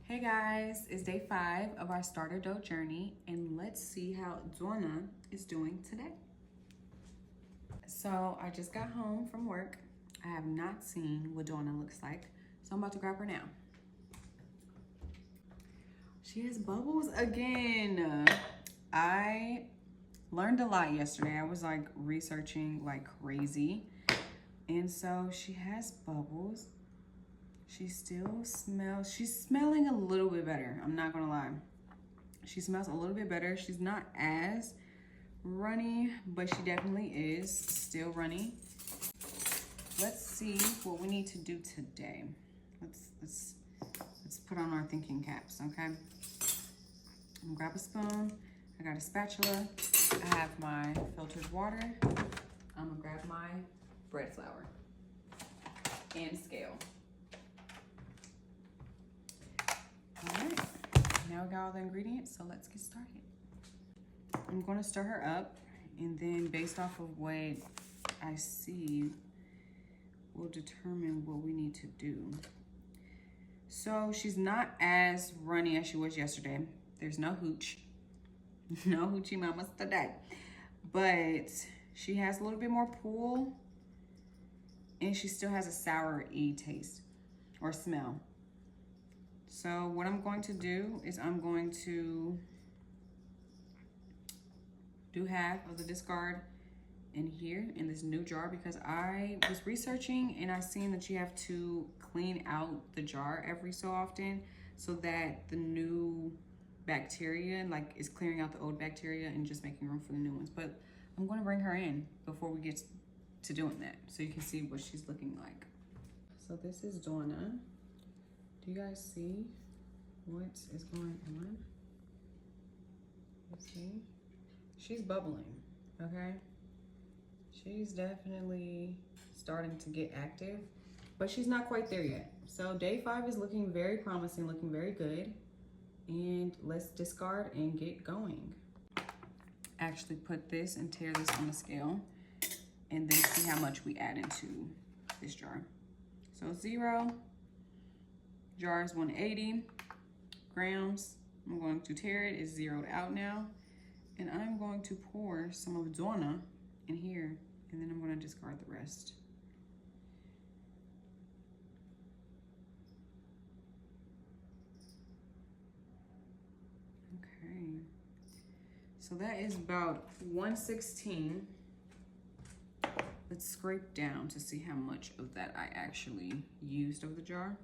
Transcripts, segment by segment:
Hey guys, it's day 5 of our starter dough journey, and let's see how Doughna is doing today. So I just got home from work. I have not seen what Doughna looks like, so I'm about to grab her now. She has bubbles again. I learned a lot yesterday. I was like researching like crazy, and so she has bubbles. She still smells, she's smelling a little bit better. I'm not gonna lie. She smells a little bit better. She's not as runny, but she definitely is still runny. Let's see what we need to do today. Let's put on our thinking caps, okay? I'm gonna grab a spoon. I got a spatula. I have my filtered water. I'm gonna grab my bread flour and scale. All right, now we got all the ingredients, so let's get started. I'm gonna stir her up, and then based off of what I see, we'll determine what we need to do. So she's not as runny as she was yesterday. There's no hooch, no hoochie mamas today. But she has a little bit more pool, and she still has a sour-y taste or smell. So what I'm going to do is I'm going to do half of the discard in here in this new jar, because I was researching and I seen that you have to clean out the jar every so often so that the new bacteria like is clearing out the old bacteria and just making room for the new ones. But I'm going to bring her in before we get to doing that so you can see what she's looking like. So this is Doughna. Do you guys see what is going on? Let's see. She's bubbling, okay? She's definitely starting to get active, but she's not quite there yet. So day 5 is looking very promising, looking very good. And let's discard and get going. Actually put this and tear this on the scale and then see how much we add into this jar. So 0. Jar is 180 grams. I'm going to tear it. It's zeroed out now. And I'm going to pour some of Doughna in here, and then I'm going to discard the rest. Okay. So that is about 116. Let's scrape down to see how much of that I actually used of the jar.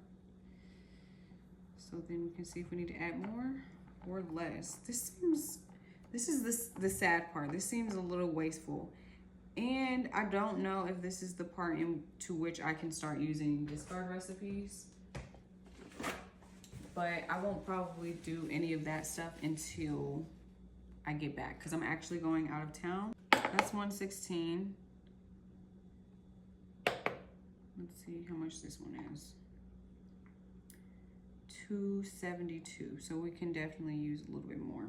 So then we can see if we need to add more or less. This is the sad part. This seems a little wasteful. And I don't know if this is the part into which I can start using discard recipes. But I won't probably do any of that stuff until I get back, because I'm actually going out of town. That's 116. Let's see how much this one is. 272, so we can definitely use a little bit more.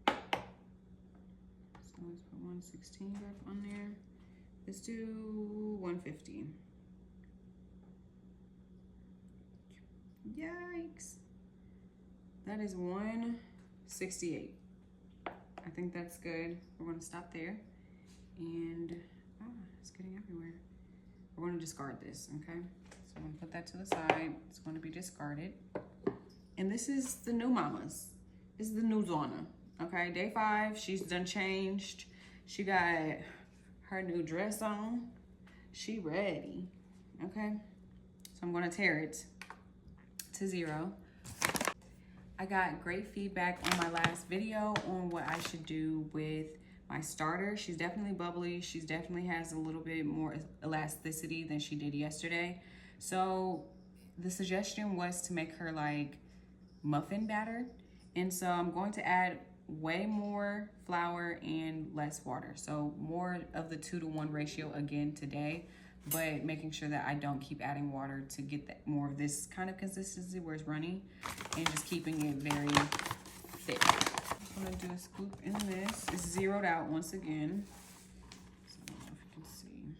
So let's put 116 back on there. Let's do 150. Yikes. That is 168. I think that's good. We're gonna stop there. And it's getting everywhere. We're gonna discard this, okay? So I'm gonna put that to the side. It's gonna be discarded. And this is the new mamas. This is the new Doughna, okay? Day 5, she's done changed. She got her new dress on. She ready, okay? So I'm gonna tear it to 0. I got great feedback on my last video on what I should do with my starter. She's definitely bubbly. She definitely has a little bit more elasticity than she did yesterday. So the suggestion was to make her like muffin batter. And so I'm going to add way more flour and less water. So more of the 2-to-1 ratio again today, but making sure that I don't keep adding water to get that more of this kind of consistency where it's runny, and just keeping it very thick. I'm gonna do a scoop in this. It's zeroed out once again. So I don't know if you can see.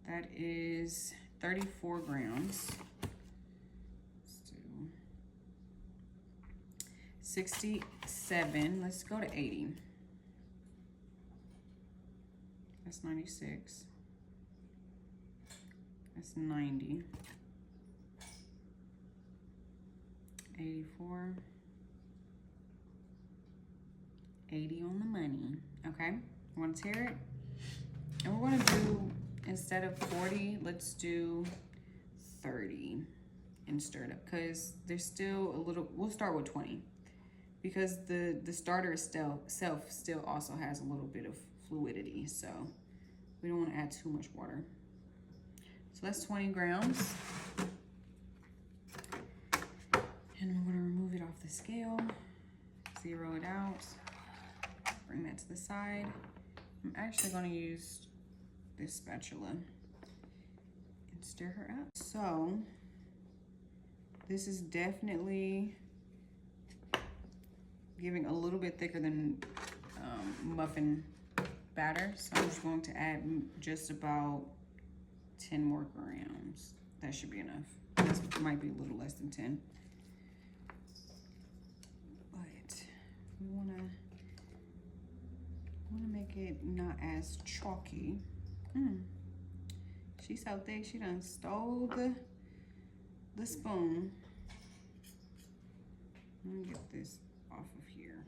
That is 34 grams. Let's do 67. Let's go to 80. That's 96. That's 90. 84. 80 on the money. Okay, we're gonna tear it. And we're gonna do, instead of 40, let's do 30 and stir it up, because there's still a little, we'll start with 20. Because the starter itself still also has a little bit of fluidity, so we don't want to add too much water. So that's 20 grams. And we're gonna remove it off the scale, 0 it out, bring that to the side. I'm actually gonna use this spatula and stir her up. So this is definitely giving a little bit thicker than muffin batter. So I'm just going to add just about 10 more grams. That should be enough. This might be a little less than 10. But we wanna make it not as chalky. She's so thick, she done stole the spoon. Let me get this off of here.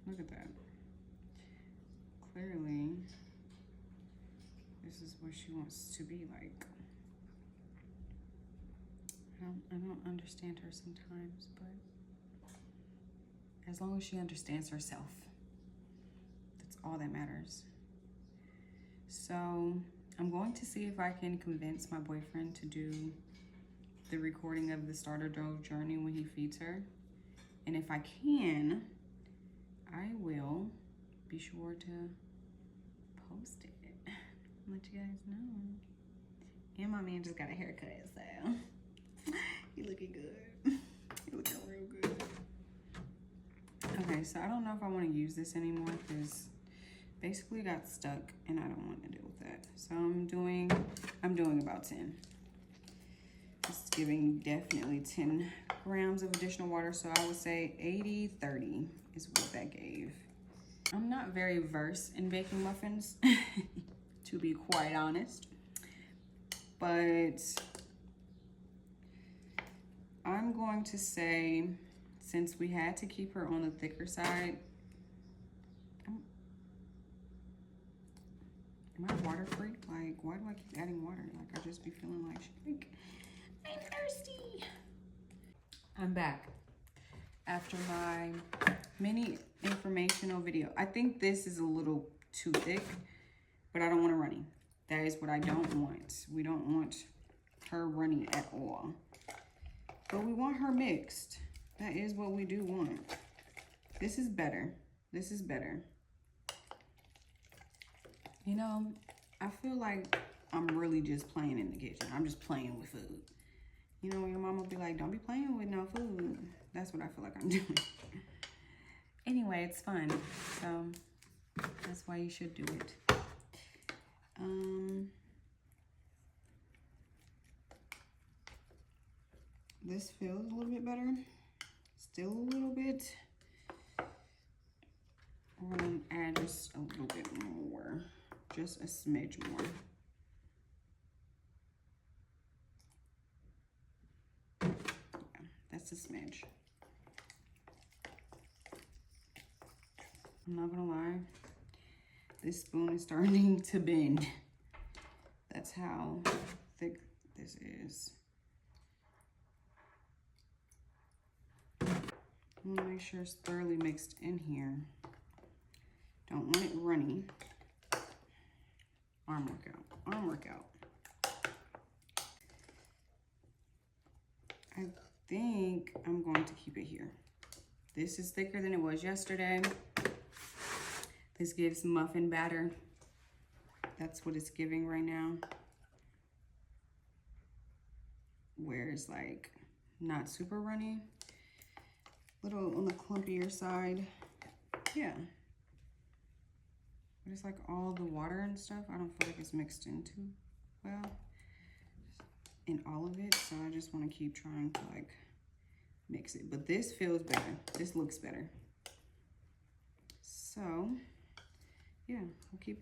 Look at that. Clearly, this is what she wants to be like. I don't understand her sometimes, but as long as she understands herself, that's all that matters. So I'm going to see if I can convince my boyfriend to do the recording of the starter dough journey when he feeds her. And if I can, I will be sure to post it, let you guys know. And my man just got a haircut, so he looking good. He looking real good. Okay, so I don't know if I want to use this anymore because basically got stuck and I don't want to deal with that. So I'm doing about 10. It's giving definitely 10 grams of additional water. So I would say 80-30 is what that gave. I'm not very versed in baking muffins, to be quite honest, but I'm going to say, since we had to keep her on the thicker side, am I water free? Like, why do I keep adding water? Like, I just be feeling like, I'm thirsty. I'm back after my mini informational video. I think this is a little too thick, but I don't want a runny. That is what I don't want. We don't want her runny at all. But we want her mixed. That is what we do want. This is better. This is better. You know, I feel like I'm really just playing in the kitchen. I'm just playing with food. You know, your mama will be like, don't be playing with no food. That's what I feel like I'm doing. Anyway, it's fun. So that's why you should do it. This feels a little bit better. Still a little bit. We're gonna add just a little bit more. Just a smidge more. Yeah, that's a smidge. I'm not gonna lie, this spoon is starting to bend. That's how thick this is. I wanna make sure it's thoroughly mixed in here. Don't want it runny. Arm workout, arm workout. I think I'm going to keep it here. This is thicker than it was yesterday. This gives muffin batter. That's what it's giving right now. Where it's like not super runny. Little on the clumpier side. Yeah. But it's like all the water and stuff, I don't feel like it's mixed into well in all of it. So I just want to keep trying to like mix it. But this feels better. This looks better. So yeah,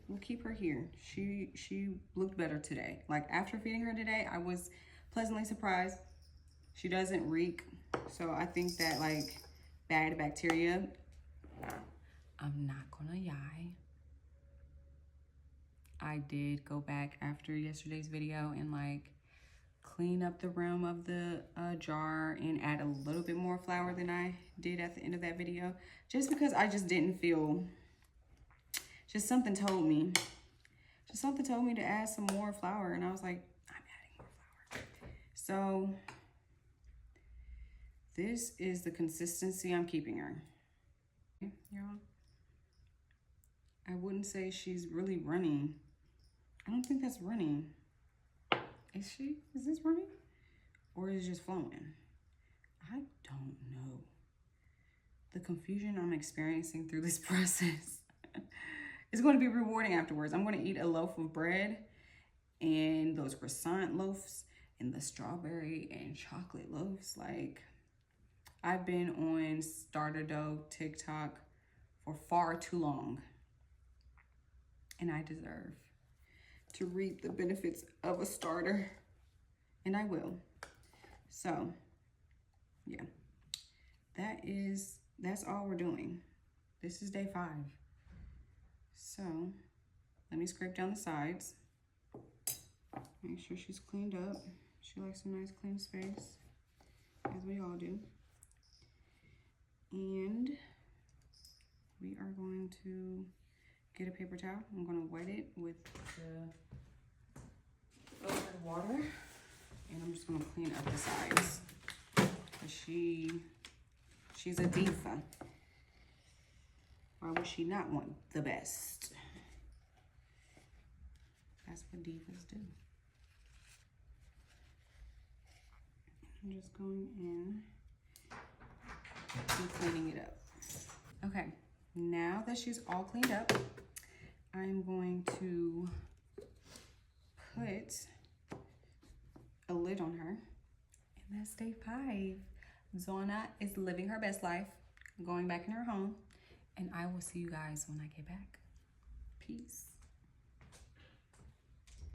we'll keep her here. She looked better today. Like after feeding her today, I was pleasantly surprised. She doesn't reek. So I think that like bad bacteria, I'm not gonna lie, I did go back after yesterday's video and like clean up the rim of the jar and add a little bit more flour than I did at the end of that video, just because I just didn't feel, just something told me to add some more flour, and I was like, I'm adding more flour. So this is the consistency I'm keeping her. Y'all, I wouldn't say she's really runny. I don't think that's runny. Is she? Is this runny? Or is it just flowing? I don't know. The confusion I'm experiencing through this process is going to be rewarding afterwards. I'm going to eat a loaf of bread and those croissant loaves and the strawberry and chocolate loaves. Like, I've been on starter dough TikTok for far too long, and I deserve to reap the benefits of a starter, and I will. So yeah, that's all we're doing. This is day 5. So let me scrape down the sides, make sure she's cleaned up. She likes a nice clean space, as we all do. And we are going to get a paper towel. I'm going to wet it with the filtered water, and I'm just going to clean up the sides. She's a diva. Why would she not want the best? That's what divas do. I'm just going in and cleaning it up. Okay, now that she's all cleaned up, I'm going to put a lid on her. And that's day 5. Doughna is living her best life, going back in her home. And I will see you guys when I get back. Peace.